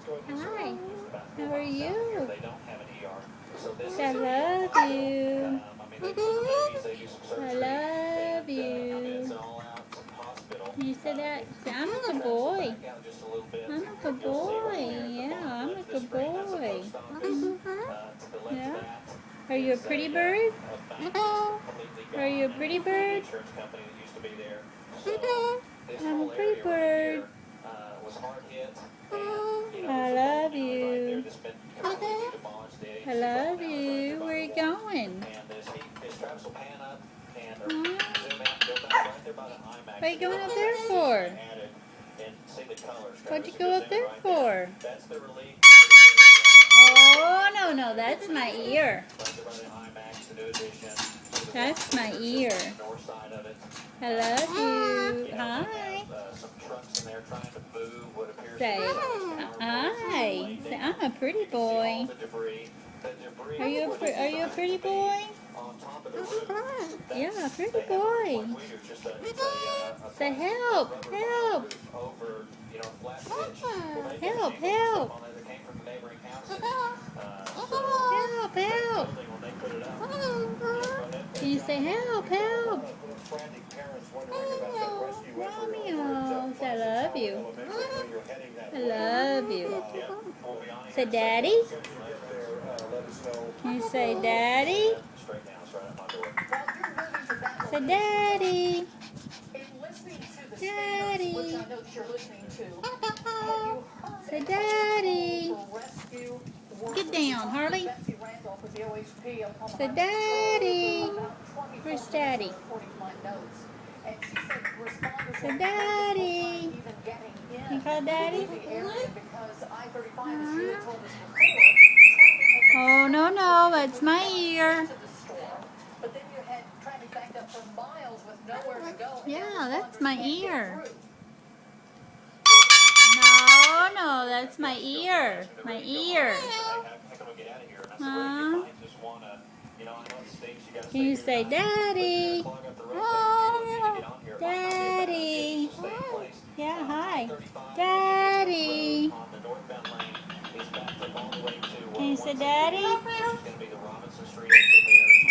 Hi. How are you? I love you. I love you. You said that? Say, I'm a good boy. I'm a good boy. Yeah, I'm a good boy. Yeah. Are you a pretty bird? Are you a pretty bird? I'm a pretty bird. I love you. I love you. Where are you going? What are you going up there for? What'd you go up there for? Oh, no, that's my ear. That's my ear. I love you. Hi. Say hi. Say, I'm a pretty boy. Are you a pretty boy? Yeah, pretty boy. Say help, help. Help, help. Help, help. Can you say help, help? Romeo. Say I love you. I love you. Say daddy. Can you say daddy? Say daddy. Daddy. Say daddy. Get down, Harley. Say daddy. Where's daddy? Say daddy. You call daddy? Oh, no, that's my ear. Yeah, that's my ear. No, that's my ear. My ear. Can you say daddy? Daddy. Yeah, hi. Daddy. Can you say daddy?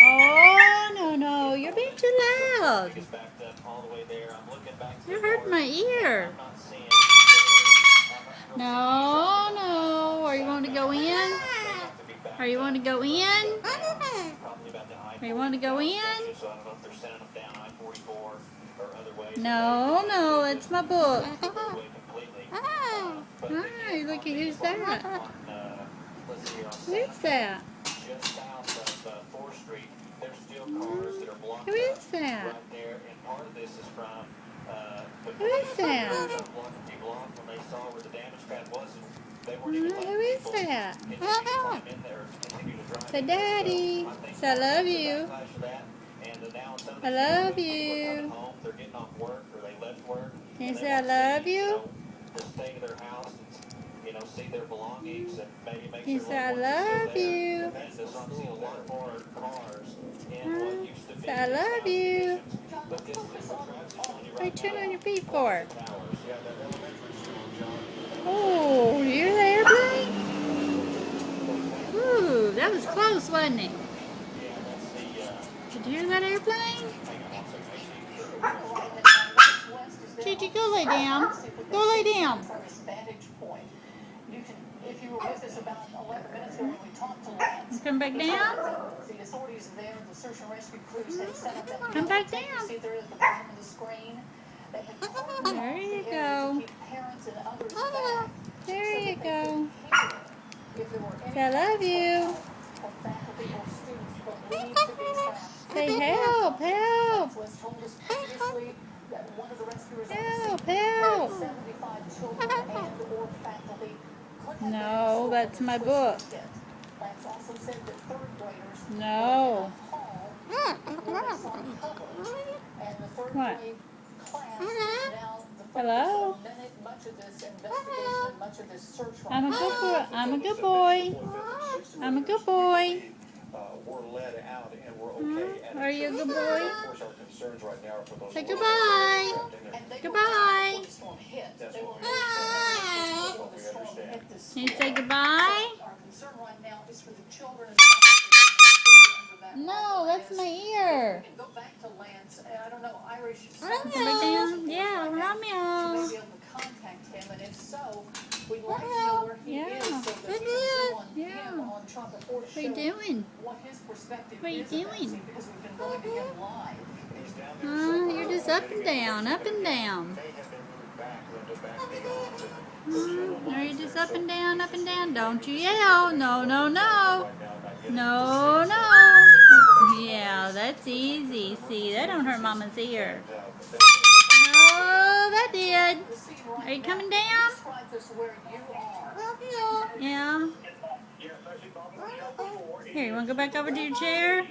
Oh, no, you're being too loud. You're hurting my ear. No. Are you wanting to go in? Are you wanting to go in? Are you wanting to go in? No, it's my book. Hi, look at who's that? Who's that? Who is that? Who is that? Who is that? Say daddy. Say I love you. I love you. Can you say I love you? Can you say I love you? Say I love you. What are you turning on your feet for? Oh, you hear the airplane? Ooh, that was close, wasn't it? Did you hear that airplane? Gigi, go lay down. Go lay down. If you were with us about 11 minutes ago when we talked to Lance, come back down. The authorities there, the search and rescue crews had set up that come back down. See there at the bottom of the screen. They had there you go. To keep parents and others back. There you go. If there were any I love you. or faculty or students believed to be trapped. Say help, help. Was told us previously that one of the rescuers help, 75 children and or faculty. No, that's my book. Lance also said that third graders no. And the third What? grade class is now the Hello? much of this investigation and much of this search. I'm a good boy. I'm a good boy. I'm a good boy. we're let out and we're okay. And Are you a good boy? of course, our concerns right now are for those. Say goodbye. Goodbye. That's what we understand. Can you say goodbye? Our concern right now is for the children and No, that's my ear. We can go back to Lance. I don't know, Irish. Romeo. Yeah, She may Romeo. be able to contact him, and if so, we'd like to know where he Yeah. is so that we can Yeah. zoom on him on Trump before What are you doing? what his perspective What are you is of that doing? scene, because we've been going to him live. He's down there. You're just up and down, up and down. May have been moved back, Linda, back beyond. Are you just up and down, up and down? Don't you yell. No, no, no. No, no. Yeah, that's easy. See, that don't hurt Mama's ear. No, that did. The scene right Are you now, coming down? describe this where you are. Yeah. Here, you want to go back over to your chair? And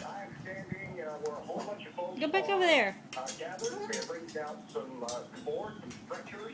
I am standing where a whole bunch of folks Go back over there. gathered. We have bringing out some boards, some stretchers.